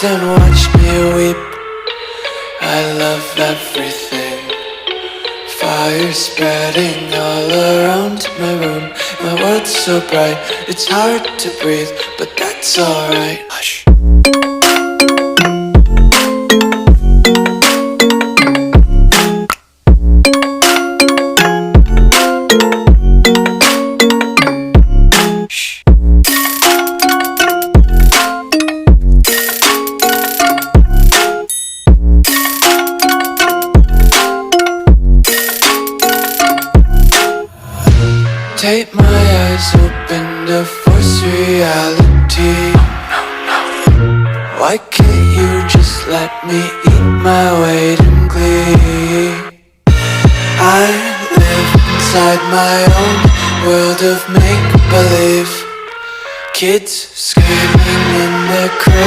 And watch me weep. I love everything. Fire spreading all around my room. My world's so bright, it's hard to breathe, but that's alright. Hush. Take my eyes open to force reality. Why can't you just let me eat my weight in glee? I live inside my own world of make-believe. Kids screaming in their cradles.